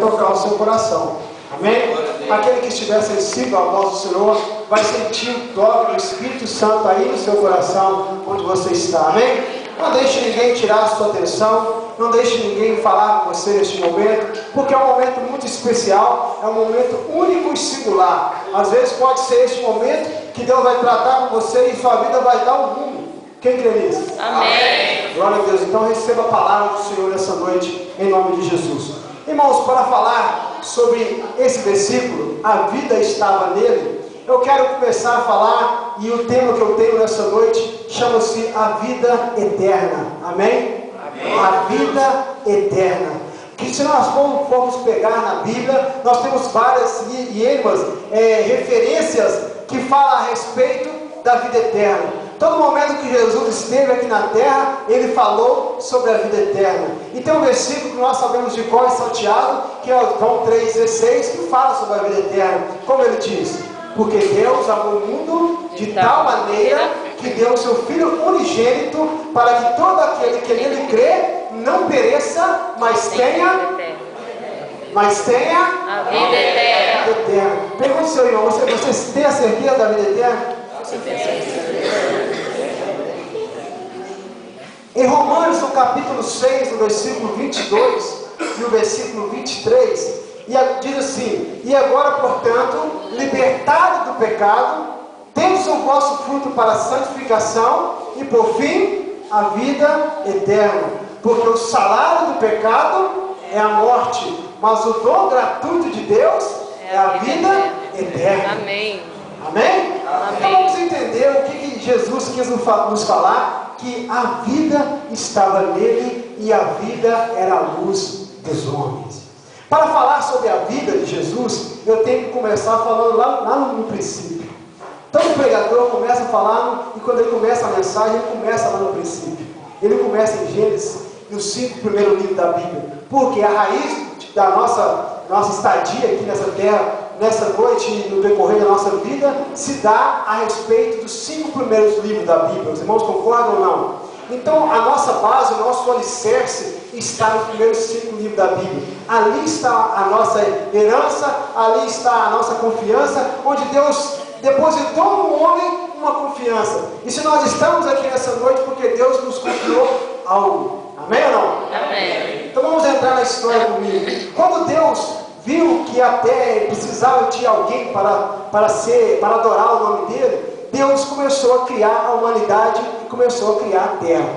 tocar o seu coração. Amém? Aquele que estiver sensível à voz do Senhor vai sentir o toque do Espírito Santo aí no seu coração, onde você está. Amém? Não deixe ninguém tirar a sua atenção, não deixe ninguém falar com você neste momento, porque é um momento muito especial, é um momento único e singular. Às vezes pode ser este momento que Deus vai tratar com você e sua vida vai dar um rumo. Quem crê nisso? Amém. Glória a Deus. Então receba a palavra do Senhor nessa noite, em nome de Jesus. Irmãos, para falar sobre esse versículo, a vida estava nele, eu quero começar a falar, e o tema que eu tenho nessa noite chama-se a vida eterna. Amém? Amém. A vida eterna. Que se nós formos pegar na Bíblia, nós temos várias referências que falam a respeito da vida eterna. Todo momento que Jesus esteve aqui na terra, ele falou sobre a vida eterna. E tem um versículo que nós sabemos de cor e salteado, que é João 3,16, que fala sobre a vida eterna. Como ele diz: porque Deus amou o mundo de tal maneira que deu o seu Filho unigênito, para que todo aquele que nele crê não pereça, mas tenha a vida eterna. Pergunte ao seu irmão: você tem a certeza da vida eterna? Em Romanos, no capítulo 6, no versículo 22 e o versículo 23, diz assim: e agora, portanto, libertados do pecado, temos o vosso fruto para a santificação e, por fim, a vida eterna. Porque o salário do pecado é a morte, mas o dom gratuito de Deus é a vida eterna. Amém. Amém? Amém. Então vamos entender o que Jesus quis nos falar, que a vida estava nele e a vida era a luz dos homens. Para falar sobre a vida de Jesus, eu tenho que começar falando lá no princípio. Todo pregador começa falando, e quando ele começa a mensagem, ele começa lá no princípio. Ele começa em Gênesis, nos 5 primeiros livros da Bíblia. Porque a raiz da nossa estadia aqui nessa terra, nessa noite e no decorrer da nossa vida, se dá a respeito dos 5 primeiros livros da Bíblia. Os irmãos concordam ou não? Então a nossa base, o nosso alicerce está nos primeiros 5 livros da Bíblia. Ali está a nossa herança, ali está a nossa confiança, onde Deus depositou no homem uma confiança. E se nós estamos aqui nessa noite, porque Deus nos confiou algo. Amém ou não? Amém. Então vamos entrar na história comigo. Quando Deus viu que a terra precisava de alguém para adorar o nome dele, Deus começou a criar a humanidade e começou a criar a terra.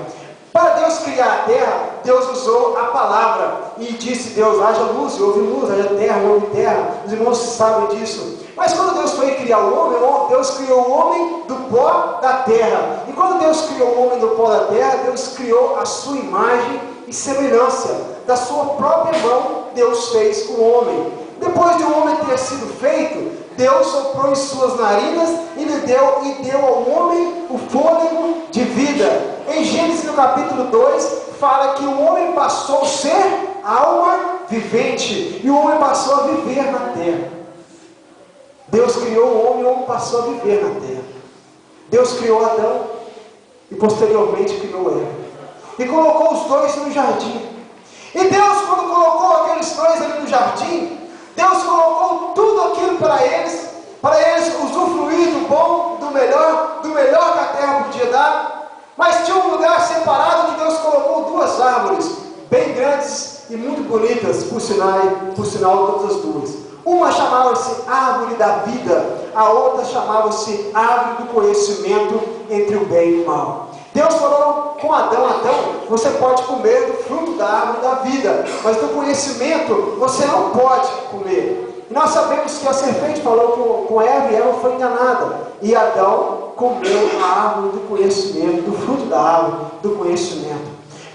Para Deus criar a terra, Deus usou a palavra e disse: Deus, haja luz, e houve luz, haja terra, e houve terra. Os irmãos sabem disso. Mas quando Deus foi criar o homem, Deus criou o homem do pó da terra. E quando Deus criou o homem do pó da terra, Deus criou a sua imagem e semelhança. Da sua própria mão, Deus fez o homem. Depois de o homem ter sido feito, Deus soprou em suas narinas e deu ao homem o fôlego de vida. Em Gênesis, no capítulo 2, fala que o homem passou a ser alma vivente. E o homem passou a viver na terra. Deus criou o homem e o homem passou a viver na terra. Deus criou Adão e posteriormente criou Eva. E colocou os dois no jardim. E Deus, quando colocou aqueles dois ali no jardim, Deus colocou tudo aquilo para eles usufruir do bom, do melhor que a terra podia dar. Mas tinha um lugar separado que Deus colocou 2 árvores, bem grandes e muito bonitas, por sinal todas as duas. Uma chamava-se árvore da vida, a outra chamava-se árvore do conhecimento entre o bem e o mal. Deus falou com Adão: Adão, você pode comer do fruto da árvore da vida, mas do conhecimento você não pode comer. E nós sabemos que a serpente falou com Eva e Eva foi enganada. E Adão comeu a árvore do conhecimento, do fruto da árvore do conhecimento.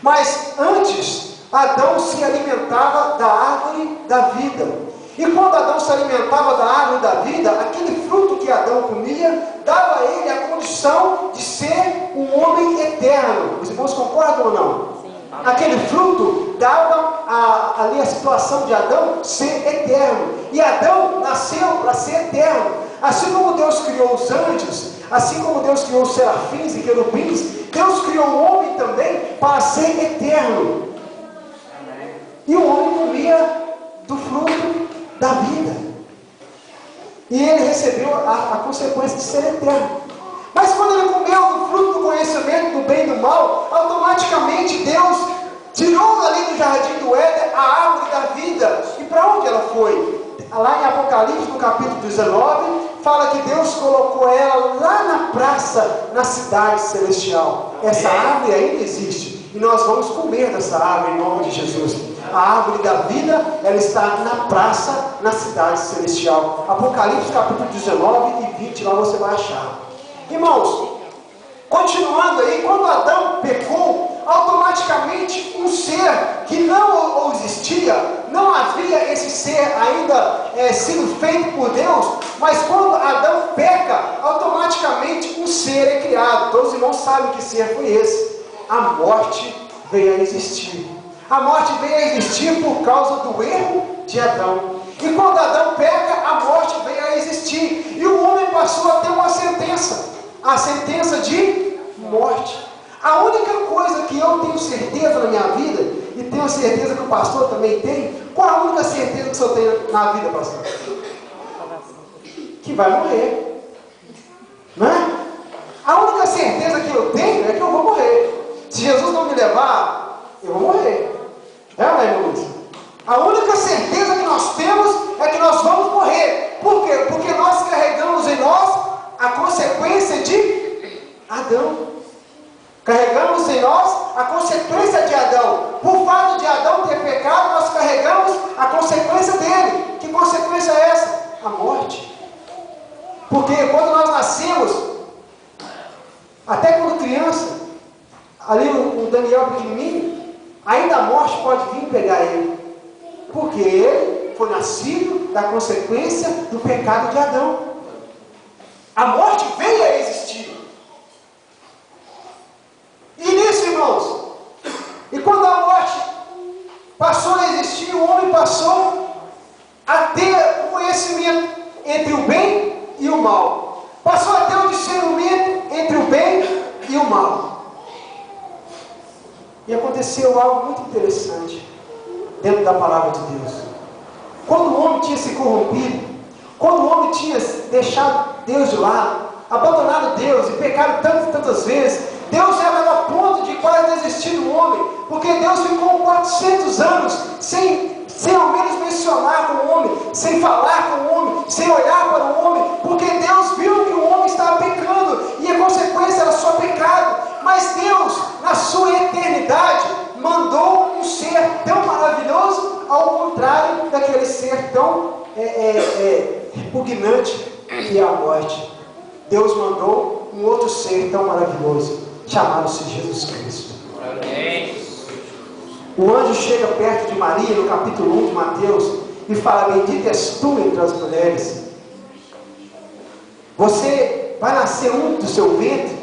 Mas antes, Adão se alimentava da árvore da vida. E quando Adão se alimentava da árvore da vida, aquele fruto que Adão comia, dava a ele a condição de ser um homem eterno. Os irmãos concordam ou não? Sim. Aquele fruto dava ali a situação de Adão ser eterno. E Adão nasceu para ser eterno. Assim como Deus criou os anjos, assim como Deus criou os serafins e querubins, Deus criou o homem também para ser eterno. E o homem comia do fruto. da vida. E ele recebeu a consequência de ser eterno. Mas quando ele comeu do fruto do conhecimento do bem e do mal, automaticamente Deus tirou ali do jardim do Éden a árvore da vida. E para onde ela foi? Lá em Apocalipse, no capítulo 19, fala que Deus colocou ela lá na praça, na cidade celestial. Essa árvore ainda existe. E nós vamos comer dessa árvore em nome de Jesus. A árvore da vida, ela está na praça, na cidade celestial. Apocalipse capítulo 19 e 20, lá você vai achar. Irmãos, continuando aí, quando Adão pecou, automaticamente um ser que não existia, não havia esse ser ainda sido feito por Deus, mas quando Adão peca, automaticamente um ser é criado. Todos os irmãos sabem que ser foi esse. A morte veio a existir. A morte veio a existir por causa do erro de Adão. E quando Adão peca, a morte veio a existir. E o homem passou a ter uma sentença. A sentença de morte. A única coisa que eu tenho certeza na minha vida, e tenho certeza que o pastor também tem, qual a única certeza que o senhor tem na vida, pastor? Que vai morrer. Não é? A única certeza que eu tenho é que eu vou morrer. Se Jesus não me levar, eu vou morrer. É, irmão Luiz? A única certeza que nós temos é que nós vamos morrer. Por quê? Porque nós carregamos em nós a consequência de Adão. Carregamos em nós a consequência de Adão. Por fato de Adão ter pecado, nós carregamos a consequência dele. Que consequência é essa? A morte. Porque quando nós nascemos, até quando criança, ali o Daniel pequenininho, ainda a morte pode vir pegar ele. Porque ele foi nascido da consequência do pecado de Adão. A morte veio a existir. E nisso, irmãos, e quando a morte passou a existir, o homem passou a ter o conhecimento entre o bem e o mal. Passou a ter o discernimento entre o bem e o mal. E aconteceu algo muito interessante dentro da palavra de Deus. Quando o homem tinha se corrompido, quando o homem tinha deixado Deus de lado, abandonado Deus e pecado tantas vezes, Deus já estava a ponto de quase desistir do homem, porque Deus ficou 400 anos sem ao menos mencionar com o homem, sem falar com o homem, sem olhar para o homem, porque Deus viu que o homem estava pecando, e a consequência era só pecado. Mas Deus, na sua eternidade, mandou um ser tão maravilhoso, ao contrário daquele ser tão repugnante que é a morte. Deus mandou um outro ser tão maravilhoso, chamado-se Jesus Cristo. Amém. O anjo chega perto de Maria, no capítulo 1 de Mateus, e fala: bendita és tu entre as mulheres. Você vai nascer um do seu ventre,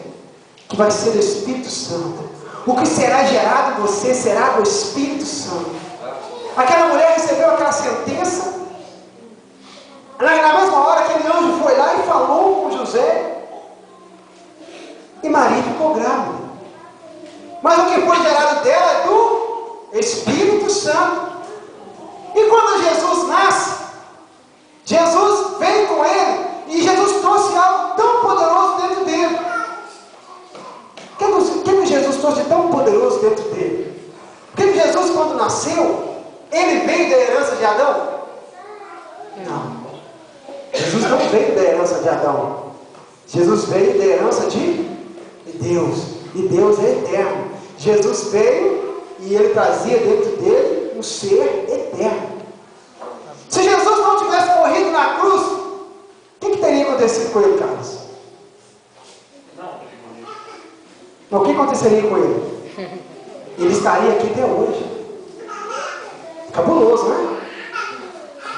que vai ser o Espírito Santo. O que será gerado em você será do Espírito Santo. Aquela mulher recebeu aquela sentença. Na mesma hora, aquele anjo foi lá e falou com José. E Maria ficou grávida. Mas o que foi gerado dela é do Espírito Santo. E quando Jesus nasce, Jesus vem com ele, e Jesus trouxe algo tão poderoso dentro dele. O que Jesus trouxe de tão poderoso dentro dele? Porque Jesus, quando nasceu, ele veio da herança de Adão? Não. Jesus não veio da herança de Adão. Jesus veio da herança de Deus. E Deus é eterno. Jesus veio e ele trazia dentro dele um ser eterno. Se Jesus não tivesse morrido na cruz, o que teria acontecido com ele, Carlos? Não, o que aconteceria com ele? Ele estaria aqui até hoje. Cabuloso, né?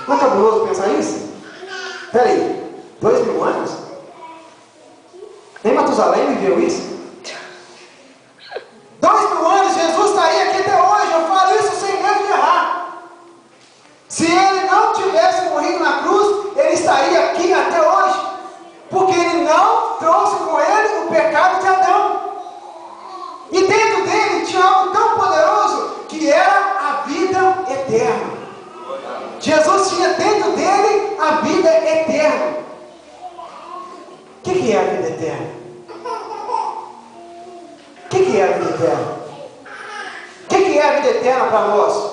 Não é cabuloso pensar isso? Espera aí, 2000 anos? Nem Matusalém viveu isso? 2000 anos, Jesus estaria aqui até hoje. Eu falo isso sem medo de errar. Se ele não tivesse morrido na cruz, ele estaria aqui até hoje, porque ele não trouxe com ele o pecado de Adão. E dentro dele tinha algo tão poderoso, que era a vida eterna. Jesus tinha dentro a vida eterna. O que é a vida eterna? O que é a vida eterna? O que é a vida eterna para nós?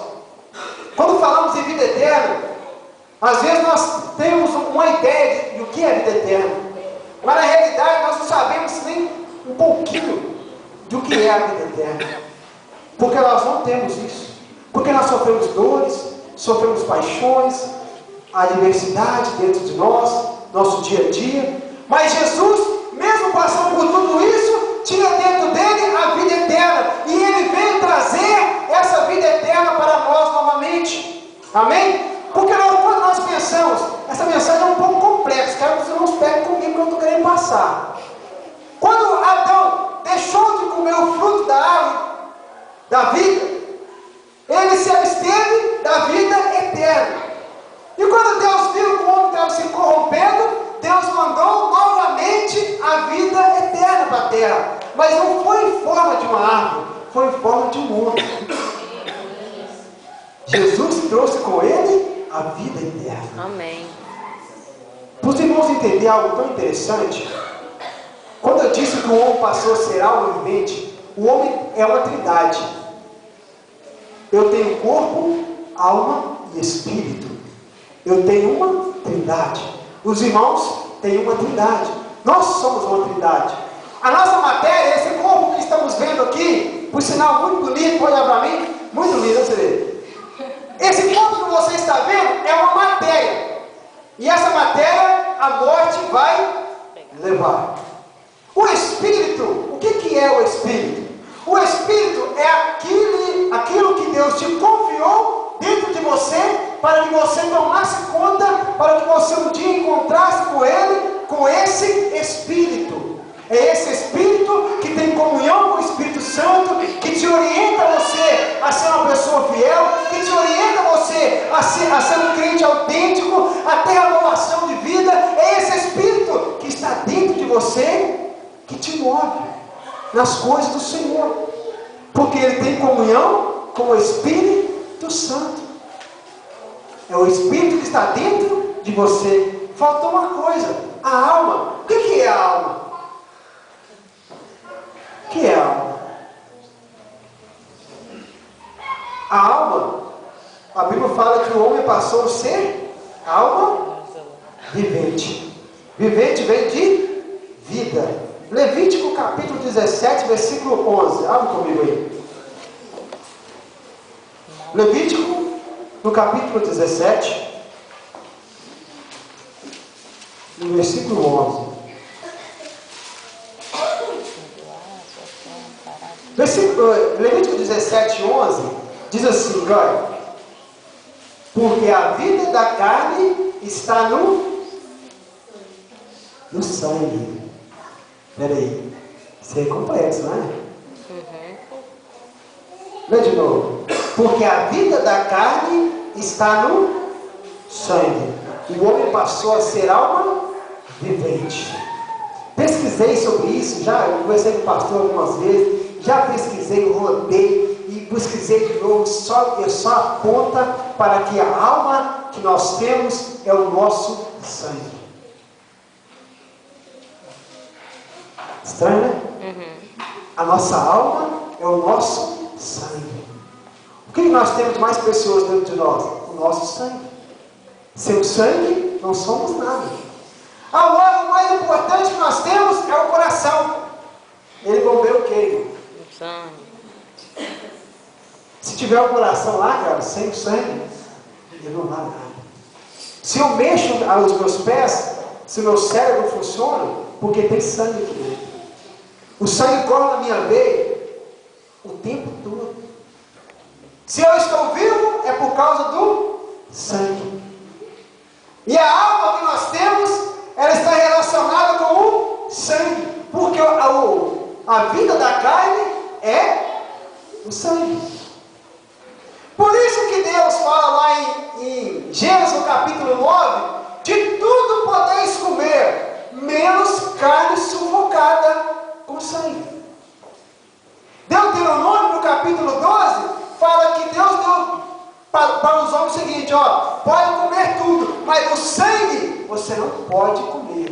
Quando falamos em vida eterna, às vezes nós temos uma ideia de o que é a vida eterna, mas na realidade nós não sabemos nem um pouquinho do que é a vida eterna, porque nós não temos isso, porque nós sofremos dores, sofremos paixões, a adversidade dentro de nós, nosso dia a dia, mas Jesus, mesmo passando por tudo isso, tinha dentro dele a vida eterna, e ele veio trazer essa vida eterna para nós novamente. Amém? Porque quando nós pensamos, essa mensagem é um pouco complexa, quero que vocês não peguem comigo que eu estou querendo passar. Quando Adão deixou de comer o fruto da árvore da vida, ele se absteve da vida eterna. E quando Deus viu que o homem estava se corrompendo, Deus mandou novamente a vida eterna para a terra. Mas não foi em forma de uma árvore, foi em forma de um homem. Jesus trouxe com ele a vida eterna. Amém. Para os irmãos entenderem algo tão interessante, quando eu disse que o homem passou a ser alma vivente, o homem é uma trindade. Eu tenho corpo, alma e espírito. Eu tenho uma trindade. Os irmãos têm uma trindade. Nós somos uma trindade. A nossa matéria, esse corpo que estamos vendo aqui, por sinal muito bonito, pode olhar para mim, muito lindo, você vê. Esse corpo que você está vendo é uma matéria. E essa matéria, a morte vai levar. O Espírito, o que é o Espírito? O Espírito é aquilo que Deus te confiou dentro de você, para que você tomasse conta, para que você um dia encontrasse com Ele, com esse Espírito. É esse Espírito que tem comunhão com o Espírito Santo, que te orienta você a ser uma pessoa fiel, que te orienta você a ser um crente autêntico, a ter renovação de vida. É esse Espírito que está dentro de você, que te move nas coisas do Senhor, porque ele tem comunhão com o Espírito Santo. É o Espírito que está dentro de você. Faltou uma coisa, a alma. O que é a alma? O que é a alma? A alma, a Bíblia fala que o homem passou a ser alma vivente. Vivente vem de vida. Levítico capítulo 17, versículo 11. Abre comigo aí. Levítico, no capítulo 17, no versículo 11. Levítico 17, 11, diz assim, olha: porque a vida da carne está no sangue. Peraí, isso é complexo, não é? Lê de novo. Porque a vida da carne está no sangue. O homem passou a ser alma vivente. Pesquisei sobre isso, já conversei com o pastor algumas vezes, já pesquisei, rodei e pesquisei de novo, eu só aponta para que a alma que nós temos é o nosso sangue. Estranho, né? A nossa alma é o nosso sangue. O que nós temos de mais precioso dentro de nós? O nosso sangue. Sem o sangue, não somos nada. O órgão mais importante que nós temos é o coração. Ele bombeia o quê? O sangue. Se tiver o coração lá, cara, sem o sangue, ele não dá nada. Se eu mexo os meus pés, se o meu cérebro funciona, porque tem sangue aqui dentro. O sangue corre na minha veia o tempo todo. Se eu estou vivo, é por causa do sangue. E a alma que nós temos, ela está relacionada com o sangue. Porque a vida da carne é o sangue. Por isso que Deus fala lá em Gênesis capítulo 9, de tudo podeis comer, menos carne sufocada com sangue. Deuteronômio no capítulo 12 fala que Deus deu para os homens o seguinte, pode comer tudo, mas o sangue você não pode comer.